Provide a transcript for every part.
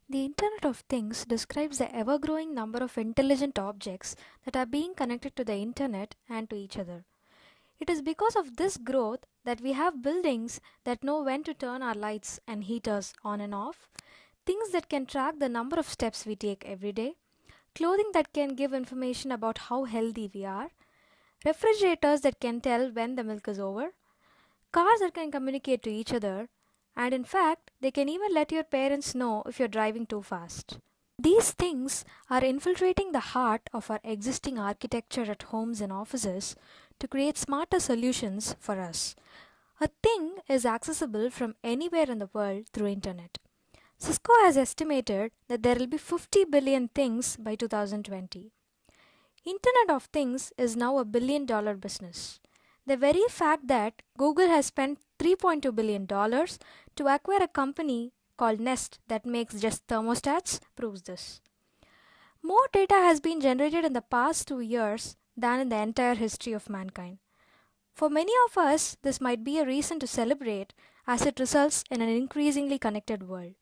The Internet of Things describes the ever growing number of intelligent objects that are being connected to the Internet and to each other. It is because of this growth that we have buildings that know when to turn our lights and heaters on and off, things that can track the number of steps we take every day, clothing that can give information about how healthy we are, refrigerators that can tell when the milk is over, cars that can communicate to each other, and in fact, they can even let your parents know if you're driving too fast. These things are infiltrating the heart of our existing architecture at homes and offices to create smarter solutions for us. A thing is accessible from anywhere in the world through internet. Cisco has estimated that there will be 50 billion things by 2020. Internet of Things is now a billion-dollar business. The very fact that Google has spent $3.2 billion dollars to acquire a company called Nest that makes just thermostats proves this. More data has been generated in the past 2 years than in the entire history of mankind. For many of us, this might be a reason to celebrate as it results in an increasingly connected world.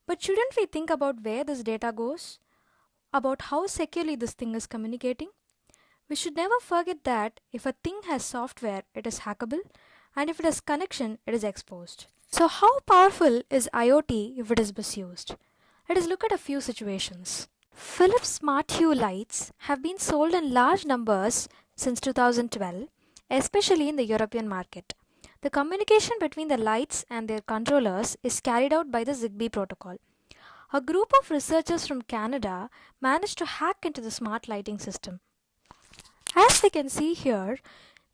But shouldn't we think about where this data goes? About how securely this thing is communicating? We should never forget that if a thing has software, it is hackable, and if it has connection, it is exposed. So, how powerful is IoT if it is misused? Let us look at a few situations. Philips Smart Hue lights have been sold in large numbers since 2012, especially in the European market. The communication between the lights and their controllers is carried out by the Zigbee protocol. A group of researchers from Canada managed to hack into the smart lighting system. As we can see here,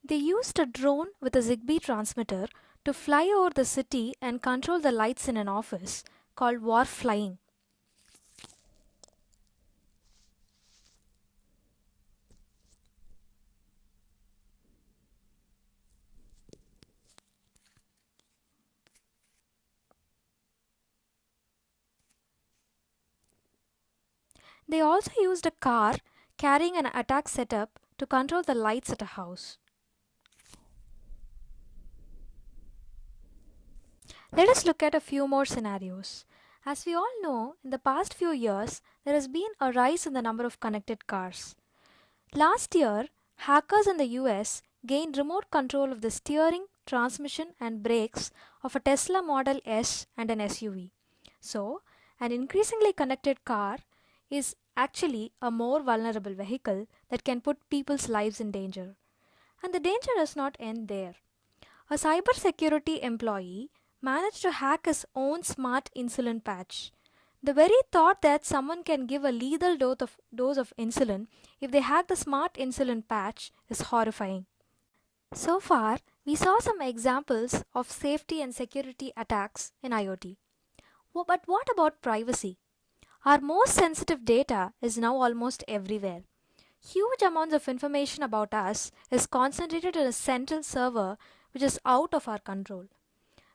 they used a drone with a Zigbee transmitter to fly over the city and control the lights in an office called Wharf Flying. They also used a car carrying an attack setup to control the lights at a house. Let us look at a few more scenarios. As we all know, in the past few years, there has been a rise in the number of connected cars. Last year, hackers in the US gained remote control of the steering, transmission, and brakes of a Tesla Model S and an SUV. So, an increasingly connected car is actually a more vulnerable vehicle that can put people's lives in danger. And the danger does not end there. A cybersecurity employee managed to hack his own smart insulin patch. The very thought that someone can give a lethal dose of insulin if they hack the smart insulin patch is horrifying. So far, we saw some examples of safety and security attacks in IoT. But what about privacy? Our most sensitive data is now almost everywhere. Huge amounts of information about us is concentrated in a central server which is out of our control.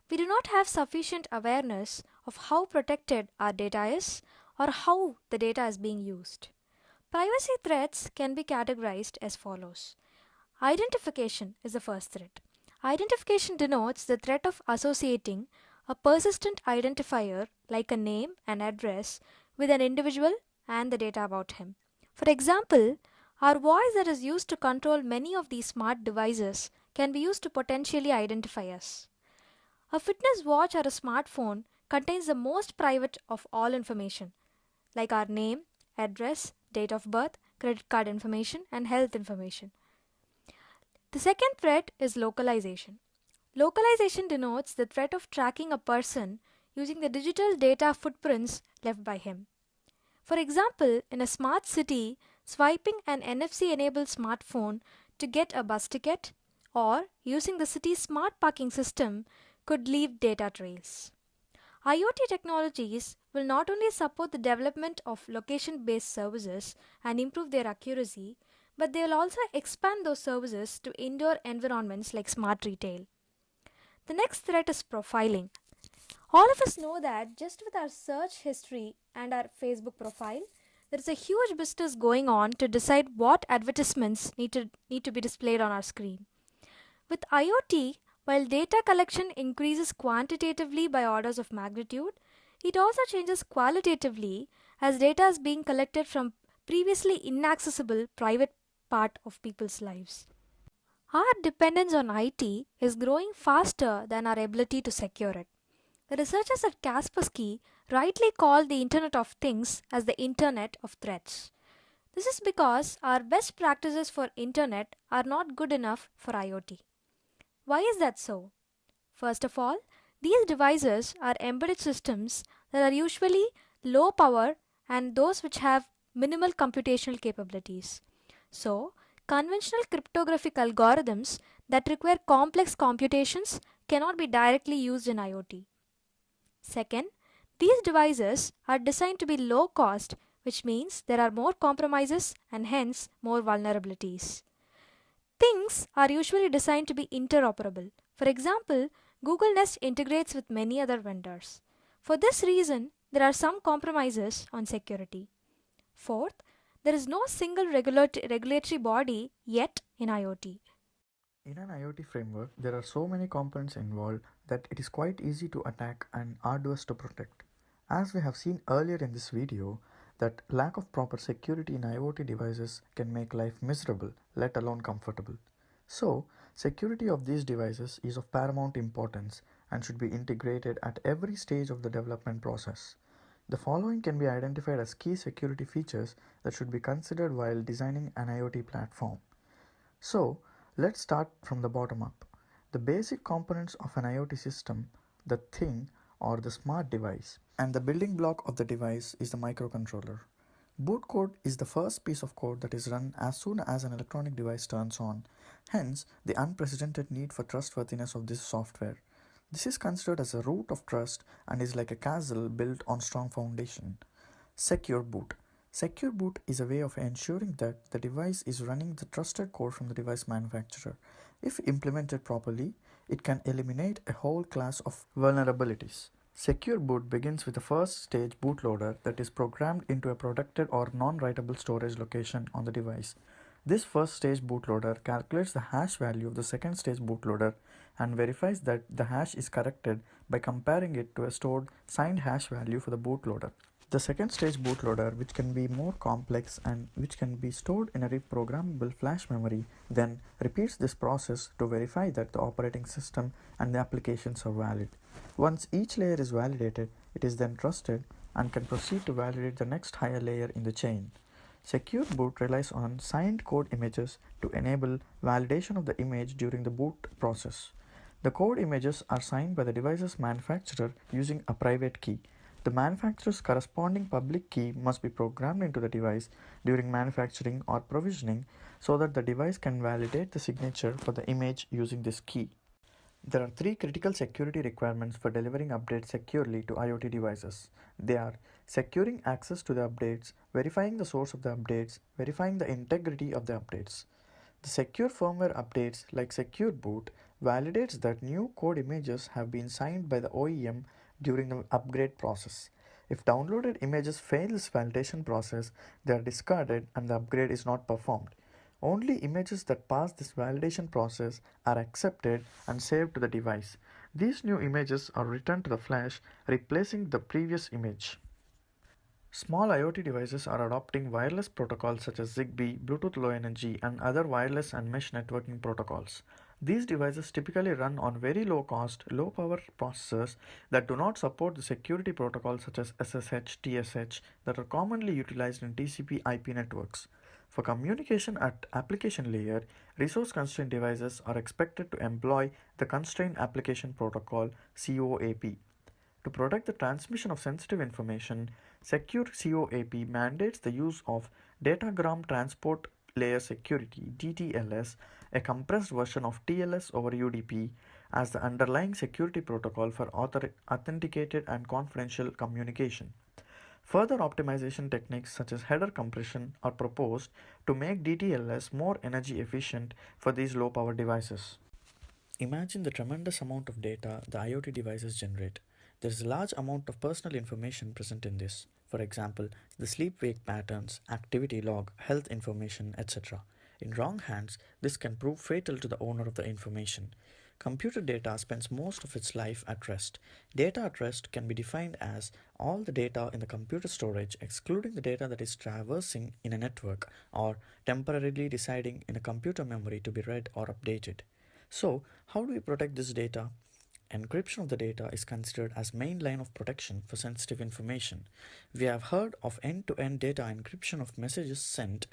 We do not have sufficient awareness of how protected our data is or how the data is being used. Privacy threats can be categorized as follows. Identification is the first threat. Identification denotes the threat of associating a persistent identifier like a name and address with an individual and the data about him. For example, our voice that is used to control many of these smart devices can be used to potentially identify us. A fitness watch or a smartphone contains the most private of all information, like our name, address, date of birth, credit card information, and health information. The second threat is localization. Localization denotes the threat of tracking a person using the digital data footprints left by him. For example, in a smart city, swiping an NFC-enabled smartphone to get a bus ticket or using the city's smart parking system could leave data trails. IoT technologies will not only support the development of location-based services and improve their accuracy, but they will also expand those services to indoor environments like smart retail. The next threat is profiling. All of us know that just with our search history and our Facebook profile, there is a huge business going on to decide what advertisements need to be displayed on our screen. With IoT, while data collection increases quantitatively by orders of magnitude, It also changes qualitatively as data is being collected from previously inaccessible private part of people's lives. Our dependence on IT is growing faster than our ability to secure it. The researchers at Kaspersky rightly call the Internet of Things as the Internet of Threats. This is because our best practices for Internet are not good enough for IoT. Why is that so? First of all, these devices are embedded systems that are usually low power and those which have minimal computational capabilities. So, conventional cryptographic algorithms that require complex computations cannot be directly used in IoT. Second, these devices are designed to be low cost, which means there are more compromises and hence more vulnerabilities. Things are usually designed to be interoperable. For example, Google Nest integrates with many other vendors. For this reason, there are some compromises on security. Fourth, there is no single regulatory body yet in IoT. In an IoT framework, there are so many components involved that it is quite easy to attack and arduous to protect. As we have seen earlier in this video, that lack of proper security in IoT devices can make life miserable, let alone comfortable. So, security of these devices is of paramount importance and should be integrated at every stage of the development process. The following can be identified as key security features that should be considered while designing an IoT platform. So, let's start from the bottom up. The basic components of an IoT system, the thing or the smart device, and the building block of the device is the microcontroller. Boot code is the first piece of code that is run as soon as an electronic device turns on, hence the unprecedented need for trustworthiness of this software. This is considered as a root of trust and is like a castle built on strong foundation. Secure boot. Secure boot is a way of ensuring that the device is running the trusted code from the device manufacturer. If implemented properly, it can eliminate a whole class of vulnerabilities. Secure boot begins with a first stage bootloader that is programmed into a protected or non-writable storage location on the device. This first stage bootloader calculates the hash value of the second stage bootloader and verifies that the hash is corrected by comparing it to a stored signed hash value for the bootloader. The second stage bootloader, which can be more complex and which can be stored in a reprogrammable flash memory, then repeats this process to verify that the operating system and the applications are valid. Once each layer is validated, it is then trusted and can proceed to validate the next higher layer in the chain. Secure boot relies on signed code images to enable validation of the image during the boot process. The code images are signed by the device's manufacturer using a private key. The manufacturer's corresponding public key must be programmed into the device during manufacturing or provisioning so that the device can validate the signature for the image using this key. There are three critical security requirements for delivering updates securely to IoT devices. They are securing access to the updates, verifying the source of the updates, verifying the integrity of the updates. The secure firmware updates like Secure Boot validates that new code images have been signed by the OEM during the upgrade process. If downloaded images fail this validation process, they are discarded and the upgrade is not performed. Only images that pass this validation process are accepted and saved to the device. These new images are returned to the flash, replacing the previous image. Small IoT devices are adopting wireless protocols such as Zigbee, Bluetooth Low Energy, and other wireless and mesh networking protocols. These devices typically run on very low cost, low power processors that do not support the security protocols such as SSH, TSH that are commonly utilized in TCP/IP networks. For communication at application layer, resource-constrained devices are expected to employ the Constrained Application Protocol (COAP). To protect the transmission of sensitive information, Secure COAP mandates the use of Datagram Transport Layer Security (DTLS), a compressed version of TLS over UDP, as the underlying security protocol for authenticated and confidential communication. Further optimization techniques such as header compression are proposed to make DTLS more energy efficient for these low power devices. Imagine the tremendous amount of data the IoT devices generate. There is a large amount of personal information present in this. For example, the sleep-wake patterns, activity log, health information, etc. In wrong hands, this can prove fatal to the owner of the information. Computer data spends most of its life at rest. Data at rest can be defined as all the data in the computer storage, excluding the data that is traversing in a network or temporarily residing in a computer memory to be read or updated. So, how do we protect this data? Encryption of the data is considered as main line of protection for sensitive information. We have heard of end-to-end data encryption of messages sent,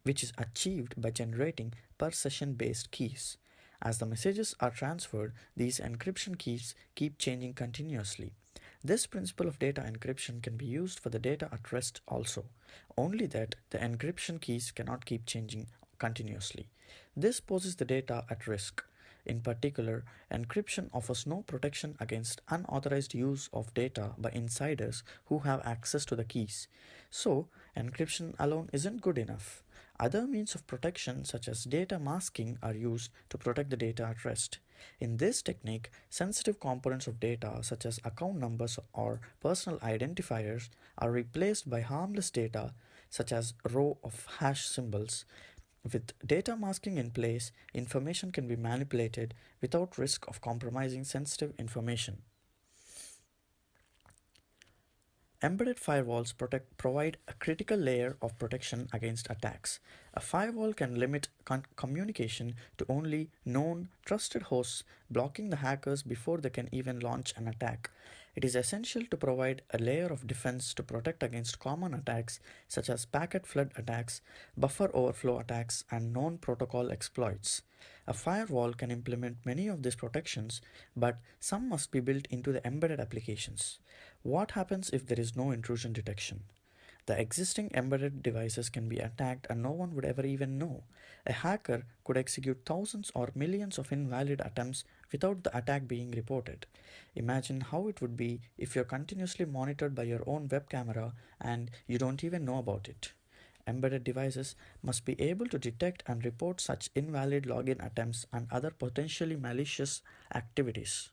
which is achieved by generating per session based keys. As the messages are transferred, these encryption keys keep changing continuously. This principle of data encryption can be used for the data at rest also, only that the encryption keys cannot keep changing continuously. This poses the data at risk. In particular, encryption offers no protection against unauthorized use of data by insiders who have access to the keys. So, encryption alone isn't good enough. Other means of protection, such as data masking, are used to protect the data at rest. In this technique, sensitive components of data, such as account numbers or personal identifiers, are replaced by harmless data, such as row of hash symbols. With data masking in place, information can be manipulated without risk of compromising sensitive information. Embedded firewalls provide a critical layer of protection against attacks. A firewall can limit communication to only known, trusted hosts, blocking the hackers before they can even launch an attack. It is essential to provide a layer of defense to protect against common attacks such as packet flood attacks, buffer overflow attacks, and known protocol exploits. A firewall can implement many of these protections, but some must be built into the embedded applications. What happens if there is no intrusion detection? The existing embedded devices can be attacked and no one would ever even know. A hacker could execute thousands or millions of invalid attempts without the attack being reported. Imagine how it would be if you're continuously monitored by your own web camera and you don't even know about it. Embedded devices must be able to detect and report such invalid login attempts and other potentially malicious activities.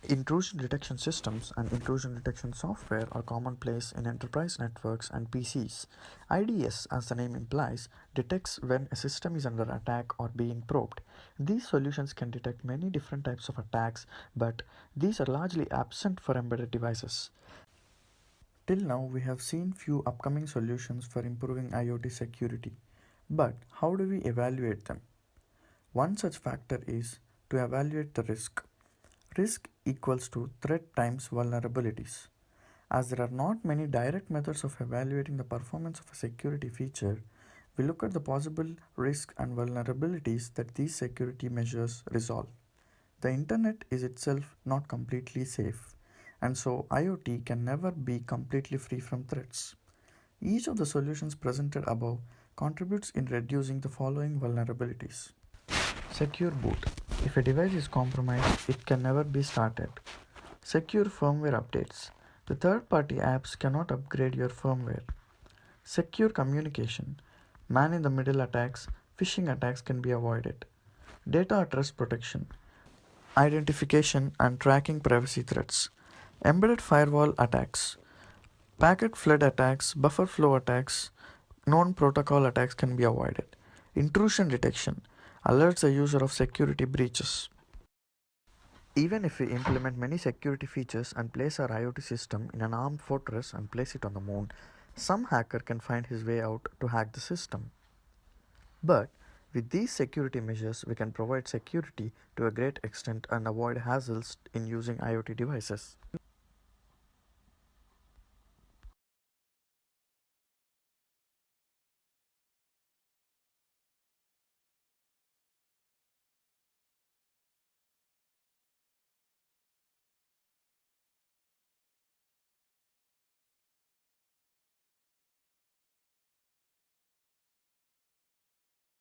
Intrusion detection systems and intrusion detection software are commonplace in enterprise networks and PCs. IDS, as the name implies, detects when a system is under attack or being probed. These solutions can detect many different types of attacks, but these are largely absent for embedded devices. Till now, we have seen few upcoming solutions for improving IoT security. But how do we evaluate them? One such factor is to evaluate the risk. Risk equals to threat times vulnerabilities. As there are not many direct methods of evaluating the performance of a security feature, we look at the possible risks and vulnerabilities that these security measures resolve. The internet is itself not completely safe, and so IoT can never be completely free from threats. Each of the solutions presented above contributes in reducing the following vulnerabilities. Secure boot. If a device is compromised, it can never be started. Secure firmware updates. The third-party apps cannot upgrade your firmware. Secure communication. Man-in-the-middle attacks, phishing attacks can be avoided. Data at rest protection. Identification and tracking privacy threats. Embedded firewall attacks. Packet flood attacks, buffer flow attacks, known protocol attacks can be avoided. Intrusion detection alerts the user of security breaches. Even if we implement many security features and place our IoT system in an armed fortress and place it on the moon, some hacker can find his way out to hack the system. But with these security measures, we can provide security to a great extent and avoid hassles in using IoT devices.